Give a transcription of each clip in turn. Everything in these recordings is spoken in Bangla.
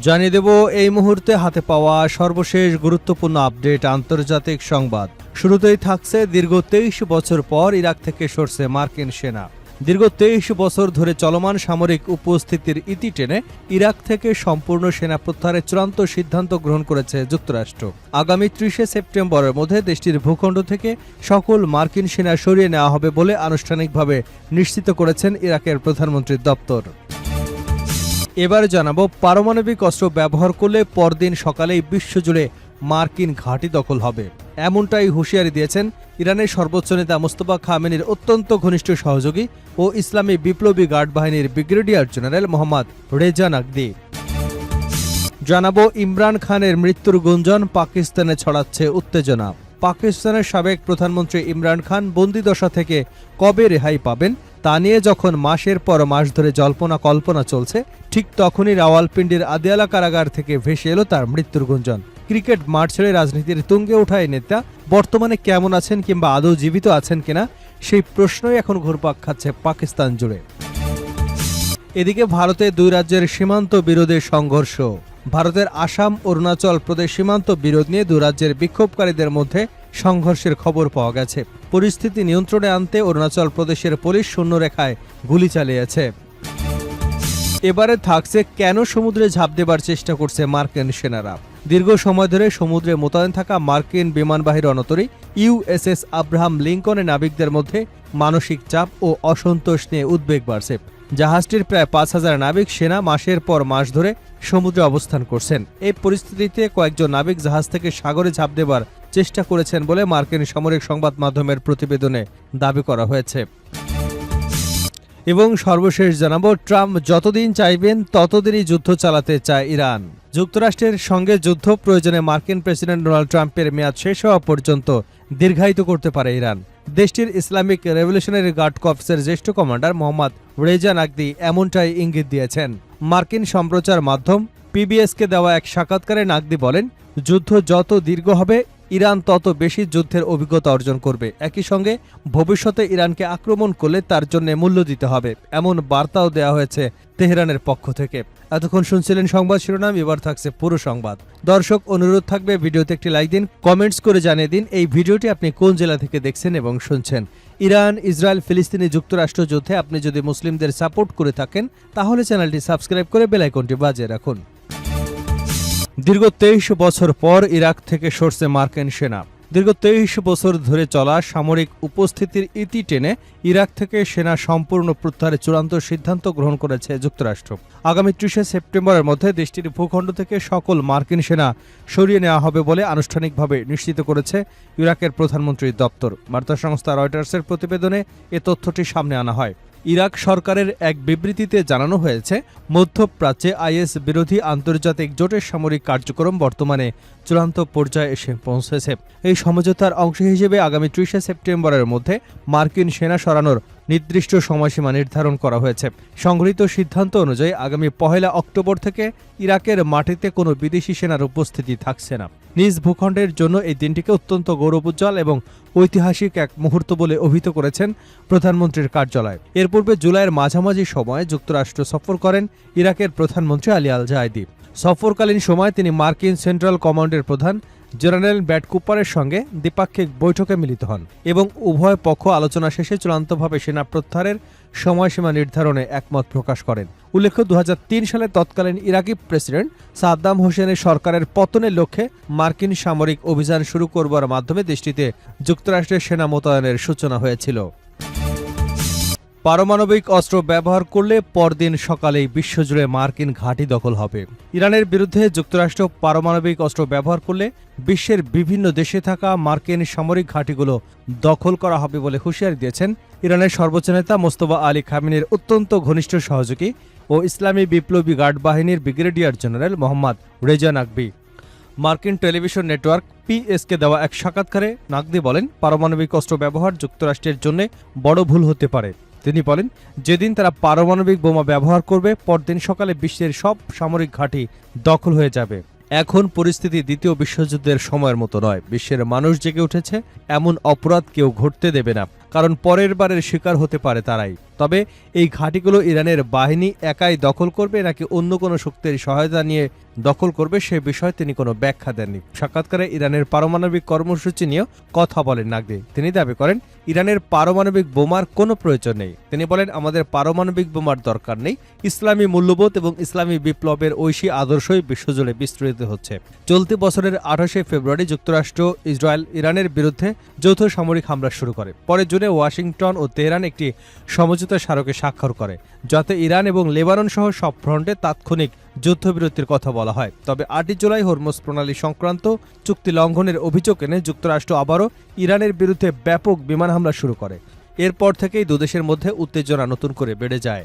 জানিয়ে দেব এই মুহূর্তে হাতে পাওয়া সর্বশেষ গুরুত্বপূর্ণ আপডেট আন্তর্জাতিক সংবাদ। শুরুতেই থাকছে দীর্ঘ 23 বছর পর ইরাক থেকে সরছে মার্কিন সেনা। দীর্ঘ 23 বছর ধরে চলমান সামরিক উপস্থিতির ইতি টেনে ইরাক থেকে সম্পূর্ণ সেনা প্রত্যাহারের চূড়ান্ত সিদ্ধান্ত গ্রহণ করেছে যুক্তরাষ্ট্র। আগামী 30 সেপ্টেম্বরের মধ্যে দেশটির ভূখণ্ড থেকে সকল মার্কিন সেনা সরিয়ে নেওয়া হবে বলে আনুষ্ঠানিকভাবে নিশ্চিত করেছেন ইরাকের প্রধানমন্ত্রীর দপ্তর। এবার জানাবো, পারমাণবিক অস্ত্র ব্যবহার করলে পরদিন সকালেই বিশ্বজুড়ে মার্কিন ঘাঁটি দখল হবে, এমনটাই হুঁশিয়ারি দিয়েছেন ইরানের সর্বোচ্চ নেতা মোস্তফা খামেনির অত্যন্ত ঘনিষ্ঠ সহযোগী ও ইসলামী বিপ্লবী গার্ড বাহিনীর brigadier general Mohammad Reza Naqdi. জানাবো, ইমরান খানের মৃত্যুর গুঞ্জন পাকিস্তানে ছড়াচ্ছে উত্তেজনা। পাকিস্তানের সাবেক প্রধানমন্ত্রী ইমরান খান বন্দিদশা থেকে কবে রেহাই পাবেন তা নিয়ে যখন মাসের পর মাস ধরে জল্পনা কল্পনা চলছে, ঠিক তখনই রাওয়ালপিন্ডির আদিয়ালা কারাগার থেকে ভেসে এলো তার মৃত্যুর গুঞ্জন। ক্রিকেট মাঠ ছেড়ে রাজনীতির তুঙ্গে ওঠা এই নেতা বর্তমানে কেমন আছেন কিংবা আদৌ জীবিত আছেন কিনা সেই প্রশ্নই এখন ঘুরপাক খাচ্ছে পাকিস্তান জুড়ে। এদিকে ভারতে দুই রাজ্যের সীমান্ত বিরোধের সংঘর্ষ। ভারতের আসাম অরুণাচল প্রদেশ সীমান্ত বিরোধ নিয়ে দুই রাজ্যের বিক্ষোভকারীদের মধ্যে সংঘর্ষের খবর পাওয়া গেছে। পরিস্থিতি নিয়ন্ত্রণে আনতে অরুণাচল প্রদেশের পুলিশ শূন্যরেখায় গুলি চালিয়েছে। এবারে থাকছে কেন সমুদ্রে ঝাঁপ দেবার চেষ্টা করছে মার্কিন সেনারা। দীর্ঘ সময় ধরে সমুদ্রে মোতায়েন থাকা মার্কিন বিমানবাহী রণতরী ইউএসএস আব্রাহাম লিঙ্কনের নাবিকদের মধ্যে মানসিক চাপ ও অসন্তোষ নিয়ে উদ্বেগ বাড়ছে। জাহাজটির প্রায় 5000 নাবিক সেনা মাসের পর মাস ধরে সমুদ্রে অবস্থান করছেন। এই পরিস্থিতিতে কয়েকজন নাবিক জাহাজ থেকে সাগরে ঝাঁপ দেবার চেষ্টা করেছেন বলে মার্কিন সামরিক সংবাদ মাধ্যমের প্রতিবেদনে দাবি করা হয়েছে। এবং সর্বশেষ জানাবো, ট্রাম্প যতদিন চাইবেন ততদিনই যুদ্ধ চালাতে চায় ইরান। যুক্তরাষ্ট্রের সঙ্গে যুদ্ধ প্রয়োজনে মার্কিন প্রেসিডেন্ট ডোনাল্ড ট্রাম্পের মেয়াদ শেষ হওয়া পর্যন্ত দীর্ঘায়িত করতে পারে ইরান। দেশটির ইসলামিক রেভলিউশনারি গার্ড কর্পসের জ্যেষ্ঠ কমান্ডার মোহাম্মদ রেজা নাকদি এমনটাই ইঙ্গিত দিয়েছেন। মার্কিন সম্প্রচার মাধ্যম পিবিএসকে দেওয়া এক সাক্ষাৎকারে নাকদি বলেন, যুদ্ধ যত দীর্ঘ হবে ইরান তত বেশি যুদ্ধের অভিজ্ঞতা অর্জন করবে। একই সঙ্গে ভবিষ্যতে ইরানকে আক্রমণ করলে তার জন্য মূল্য দিতে হবে, এমন বার্তাও দেওয়া হয়েছে তেহরানের পক্ষ থেকে। এতক্ষণ শুনছিলেন সংবাদ শিরোনাম, এবার থাকছে পুরো সংবাদ। দর্শক, অনুরোধ থাকবে ভিডিওতে একটি লাইক দিন, কমেন্টস করে জানিয়ে দিন এই ভিডিওটি আপনি কোন জেলা থেকে দেখছেন এবং শুনছেন। ইরান, ইসরায়েল, ফিলিস্তিনি যুক্তরাষ্ট্র যুদ্ধে আপনি যদি মুসলিমদের সাপোর্ট করে থাকেন তাহলে চ্যানেলটি সাবস্ক্রাইব করে বেল আইকনটি বাজিয়ে রাখুন। দীর্ঘ 23 বছর পর ইরাক থেকে সরছে মার্কিন সেনা। দীর্ঘ 23 বছর ধরে চলা সামরিক উপস্থিতির ইতি টেনে ইরাক থেকে সেনা সম্পূর্ণ প্রত্যাহারের চূড়ান্ত সিদ্ধান্ত গ্রহণ করেছে যুক্তরাষ্ট্র। আগামী 30 সেপ্টেম্বরের মধ্যে দেশটির ভূখণ্ড থেকে সকল মার্কিন সেনা সরিয়ে নেওয়া হবে বলে আনুষ্ঠানিকভাবে নিশ্চিত করেছে ইরাকের প্রধানমন্ত্রীর দপ্তর। বার্তা সংস্থা রয়টার্সের প্রতিবেদনে এ তথ্যটি সামনে আনা হয়। ইরাক সরকারের এক বিবৃতিতে জানানো হয়েছে, মধ্যপ্রাচ্যে আইএস বিরোধী আন্তর্জাতিক জোটের সামরিক কার্যক্রম বর্তমানে চূড়ান্ত পর্যায়ে এসে পৌঁছেছে। এই সমঝোতার অংশ হিসেবে আগামী 30 সেপ্টেম্বরের মধ্যে মার্কিন সেনা সরানোর নির্দিষ্ট সময়সীমা নির্ধারণ করা হয়েছে। সংগৃহীত সিদ্ধান্ত অনুযায়ী আগামী 1 অক্টোবর থেকে ইরাকের মাটিতে কোনো বিদেশি সেনার উপস্থিতি থাকছে না। নিজ ভূখণ্ডের জন্য এই দিনটিকে অত্যন্ত গৌরবোজ্জ্বল এবং ঐতিহাসিক এক মুহূর্ত বলে অভিহিত করেছেন প্রধানমন্ত্রীর কার্যালয়। এর পূর্বে জুলাইয়ের মাঝামাঝি সময়ে যুক্তরাষ্ট্র সফর করেন ইরাকের প্রধানমন্ত্রী আলী আল জায়েদি। সফরকালীন সময় তিনি মার্কিন সেন্ট্রাল কমান্ডের প্রধান জেনারেল ব্র্যাড কুপারের সঙ্গে দ্বিপাক্ষিক বৈঠকে মিলিত হন এবং উভয় পক্ষ আলোচনা শেষে চূড়ান্তভাবে সেনা প্রত্যাহারের সময়সীমা নির্ধারণে একমত প্রকাশ করেন। উল্লেখ্য, 2003 সালে তৎকালীন ইরাকি প্রেসিডেন্ট সাদ্দাম হোসেনের সরকারের পতনের লক্ষ্যে মার্কিন সামরিক অভিযান শুরু করবার মাধ্যমে দেশটিতে যুক্তরাষ্ট্রের সেনা মোতায়েনের সূচনা হয়েছিল। পারমাণবিক অস্ত্র ব্যবহার করলে পরদিন সকালেই বিশ্বজুড়ে মার্কিন ঘাঁটি দখল হবে। ইরানের বিরুদ্ধে যুক্তরাষ্ট্র পারমাণবিক অস্ত্র ব্যবহার করলে বিশ্বের বিভিন্ন দেশে থাকা মার্কিন সামরিক ঘাঁটিগুলো দখল করা হবে বলে হুঁশিয়ারি দিয়েছেন ইরানের সর্বোচ্চ নেতা মোস্তফা আলী খামেনির অত্যন্ত ঘনিষ্ঠ সহযোগী ও ইসলামী বিপ্লবী গার্ড বাহিনীর ব্রিগেডিয়ার জেনারেল মোহাম্মদ রেজা নাকবি। মার্কিন টেলিভিশন নেটওয়ার্ক পিএসকে দেওয়া এক সাক্ষাৎকারে নাকদি বলেন, পারমাণবিক অস্ত্র ব্যবহার যুক্তরাষ্ট্রের জন্য বড় ভুল হতে পারে। তিনি বলেন, যেদিন তারা পারমাণবিক বোমা ব্যবহার করবে পরদিন সকালে বিশ্বের সব সামরিক ঘাঁটি দখল হয়ে যাবে। এখন পরিস্থিতি দ্বিতীয় বিশ্বযুদ্ধের সময়ের মতো নয়। বিশ্বের মানুষ জেগে উঠেছে, এমন অপরাধ কেউ ঘটতে দেবে না, কারণ পরের বারের শিকার হতে পারে তারাই। তবে এই ঘাঁটিগুলো ইরানের বাহিনী একাই দখল করবে নাকি অন্য কোনো শক্তির সহায়তা নিয়ে দখল করবে সে বিষয়ে তিনি কোনো ব্যাখ্যা দেননি। সাক্ষাৎকারে ইরানের পারমাণবিক কর্মসূচি নিয়েও কথা বলেন নাকভি। তিনি দাবি করেন ইরানের পারমাণবিক বোমার কোনো প্রয়োজন নেই। তিনি বলেন, আমাদের পারমাণবিক বোমার দরকার নেই। ইসলামী মূল্যবোধ এবং ইসলামী বিপ্লবের ঐশী আদর্শই বিশ্বজুড়ে বিস্তৃত হচ্ছে। চলতি বছরের 28শে ফেব্রুয়ারি যুক্তরাষ্ট্র ইসরায়েল ইরানের বিরুদ্ধে যৌথ সামরিক হামলা শুরু করে। পরে জুনে ওয়াশিংটন ও তেহরান একটি সমঝোতা স্মারকে স্বাক্ষর করে, যাতে ইরান এবং লেবানন সহ সব ফ্রন্টে তাৎক্ষণিক যুদ্ধবিরতির কথা বলা হয়। তবে 8 জুলাই হরমুজ প্রণালী সংক্রান্ত চুক্তি লঙ্ঘনের অভিযোগ এনে যুক্তরাষ্ট্র আবারও ইরানের বিরুদ্ধে ব্যাপক বিমান হামলা শুরু করে। এরপর থেকেই দুদেশের মধ্যে উত্তেজনা নতুন করে বেড়ে যায়।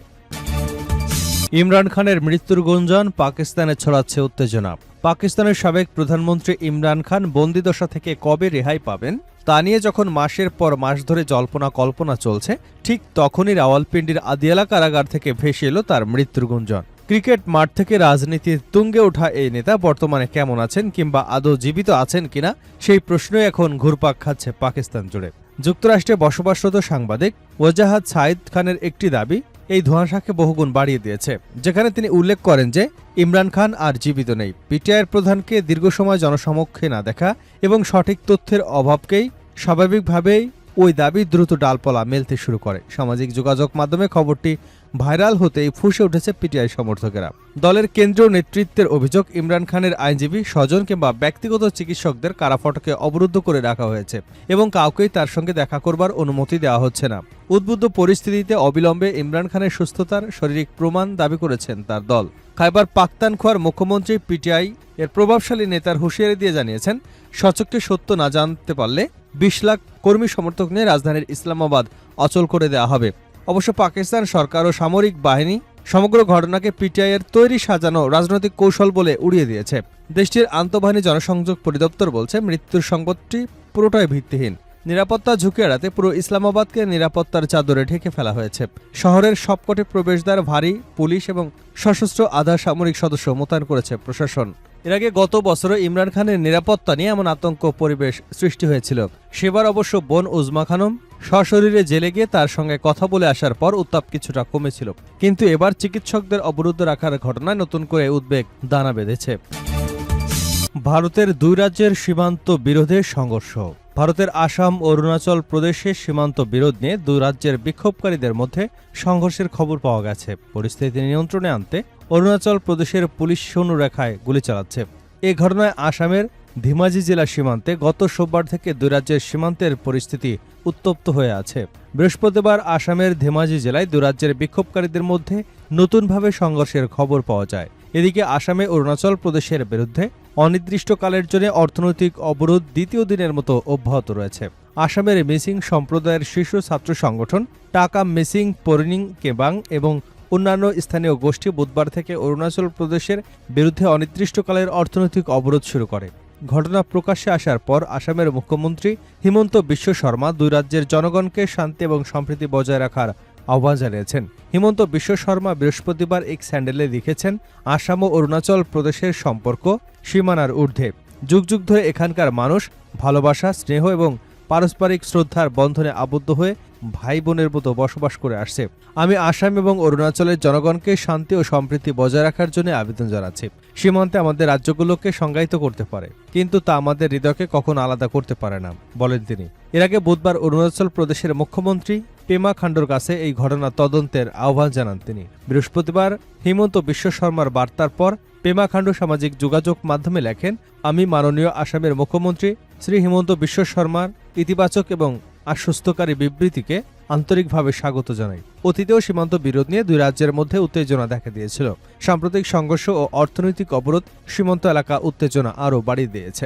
ইমরান খানের মৃত্যুর গুঞ্জন পাকিস্তানে ছড়াচ্ছে উত্তেজনা। পাকিস্তানের সাবেক প্রধানমন্ত্রী ইমরান খান বন্দিদশা থেকে কবে রেহাই পাবেন তা নিয়ে যখন মাসের পর মাস ধরে জল্পনা কল্পনা চলছে, ঠিক তখনই রাওয়ালপিন্ডির আদিয়ালা কারাগার থেকে ভেসে এলো তার মৃত্যুর গুঞ্জন। ক্রিকেট মাঠ থেকে রাজনীতির তুঙ্গে ওঠা এই নেতা বর্তমানে কেমন আছেন কিংবা আদৌ জীবিত আছেন কিনা সেই প্রশ্নই এখন ঘুরপাক খাচ্ছে পাকিস্তান জুড়ে। যুক্তরাষ্ট্রে বসবাসরত সাংবাদিক ওয়াজাহাদ সাইদ খানের একটি দাবি এই ধোঁয়াশাকে বহুগুণ বাড়িয়ে দিয়েছে, যেখানে তিনি উল্লেখ করেন যে ইমরান খান আর জীবিত নেই। পিটিআইয়ের প্রধানকে দীর্ঘ সময় জনসমক্ষে না দেখা এবং সঠিক তথ্যের অভাবকেই স্বাভাবিকভাবেই ওই দাবি দ্রুত ডালপালা মেলতে শুরু করে। সামাজিক যোগাযোগ মাধ্যমে খবরটি ভাইরাল হতেই ফুঁসে উঠেছে পিটিআই সমর্থকেরা। দলের কেন্দ্রীয় নেতৃত্বের অভিযোগ, ইমরান খানের আইনজীবী, স্বজন কিংবা ব্যক্তিগত চিকিৎসকদের কারাফটকে অবরুদ্ধ করে রাখা হয়েছে এবং কাউকেই তার সঙ্গে দেখা করবার অনুমতি দেওয়া হচ্ছে না। উদ্বুদ্ধ পরিস্থিতিতে অবিলম্বে ইমরান খানের সুস্থতার শারীরিক প্রমাণ দাবি করেছেন তার দল। খাইবার পাখতানখোয়ার মুখ্যমন্ত্রী পিটিআই এর প্রভাবশালী নেতার হুঁশিয়ারি দিয়ে জানিয়েছেন, সচক্ষে সত্য না জানতে পারলে 20 লাখ কর্মী সমর্থক নিয়ে রাজধানীর ইসলামাবাদ অচল করে দেওয়া হবে। অবশ্য পাকিস্তান সরকার ও সামরিক বাহিনী সমগ্র ঘটনাকে পিটিআইয়ের তৈরি সাজানো রাজনৈতিক কৌশল বলে উড়িয়ে দিয়েছে। দেশটির আন্তঃবাহিনী জনসংযোগ পরিদপ্তর বলছে, মৃত্যুর সংবাদটি পুরোটাই ভিত্তিহীন। নিরাপত্তা ঝুঁকি এড়াতে পুরো ইসলামাবাদকে নিরাপত্তার চাদরে ঢেকে ফেলা হয়েছে। শহরের সবকটি প্রবেশদ্বার ভারী পুলিশ এবং সশস্ত্র আধা সামরিক সদস্য মোতায়েন করেছে প্রশাসন। এর আগে গত বছরে ইমরান খানের নিরাপত্তা নিয়ে এমন আতঙ্ক পরিবেশ সৃষ্টি হয়েছিল। সেবার অবশ্য বোন উজমা খানম সশরীরে জেলে গিয়ে তার সঙ্গে কথা বলে আসার পর উত্তাপ কিছুটা কমেছিল, কিন্তু এবার চিকিৎসকদের অবরুদ্ধ রাখার ঘটনায় নতুন করে উদ্বেগ দানা বেঁধেছে। ভারতের দুই রাজ্যের সীমান্ত বিরোধে সংঘর্ষ। ভারতের আসাম ও অরুণাচল প্রদেশের সীমান্ত বিরোধ নিয়ে দুই রাজ্যের বিক্ষোভকারীদের মধ্যে সংঘর্ষের খবর পাওয়া গেছে। পরিস্থিতি নিয়ন্ত্রণে আনতে অরুণাচল প্রদেশের পুলিশ শূন্যরেখায় গুলি চালাচ্ছে। এ ঘটনায় আসামের ধিমাজি জেলা সীমান্তে গত সোমবার থেকে দুই রাজ্যের সীমান্তের পরিস্থিতি উত্তপ্ত হয়ে আছে। বৃহস্পতিবার আসামের ধেমাজি জেলায় দুই রাজ্যের বিক্ষোভকারীদের মধ্যে নতুনভাবে সংঘর্ষের খবর পাওয়া যায়। এদিকে আসামে অরুণাচল প্রদেশের বিরুদ্ধে অনির্দিষ্টকালের জন্য অর্থনৈতিক অবরোধ দ্বিতীয় দিনের মতো অব্যাহত রয়েছে। আসামের মিসিং সম্প্রদায়ের শীর্ষ ছাত্র সংগঠন টাকা মিসিং পরিনিং কেবাং এবং অন্যান্য স্থানীয় গোষ্ঠী বুধবার থেকে অরুণাচল প্রদেশের বিরুদ্ধে অনির্দিষ্টকালের অর্থনৈতিক অবরোধ শুরু করে। ঘটনা প্রকাশ্যে আসার পর আসামের মুখ্যমন্ত্রী হিমন্ত বিশ্ব শর্মা দুই রাজ্যের জনগণকে শান্তি এবং সম্প্রীতি বজায় রাখার আহ্বান জানিয়েছেন। হিমন্ত বিশ্ব শর্মা বৃহস্পতিবার এক স্যান্ডেলে লিখেছেন, আসাম ও অরুণাচল প্রদেশের সম্পর্ক সীমানার ঊর্ধ্বে। যুগ যুগ ধরে এখানকার মানুষ ভালোবাসা, স্নেহ এবং পারস্পরিক শ্রদ্ধার বন্ধনে আবদ্ধ হয়ে ভাই বোনের মতো বসবাস করে আসছে। আমি আসাম এবং অরুণাচলের জনগণকে শান্তি ও সম্প্রীতি বজায় রাখার জন্য আবেদন জানাচ্ছি। সীমান্তে আমাদের রাজ্যগুলোকে সংজ্ঞায়িত করতে পারে, কিন্তু তা আমাদের হৃদয়কে কখনো আলাদা করতে পারে না, বলেন তিনি। এর আগে বুধবার অরুণাচল প্রদেশের মুখ্যমন্ত্রী পেমা খান্ডুর কাছে এই ঘটনা তদন্তের আহ্বান জানান তিনি। বৃহস্পতিবার হিমন্ত বিশ্ব শর্মার বার্তার পর পেমা খান্ডু সামাজিক যোগাযোগ মাধ্যমে লেখেন, আমি মাননীয় আসামের মুখ্যমন্ত্রী শ্রী হিমন্ত বিশ্ব শর্মার ইতিবাচক এবং আশ্বস্তকারী বিবৃতিকে আন্তরিকভাবে স্বাগত জানাই। অতীতেও সীমান্ত বিরোধ নিয়ে দুই রাজ্যের মধ্যে উত্তেজনা দেখা দিয়েছিল। সাম্প্রতিক সংঘর্ষ ও অর্থনৈতিক অবরোধ সীমান্ত এলাকা উত্তেজনা আরও বাড়িয়ে দিয়েছে।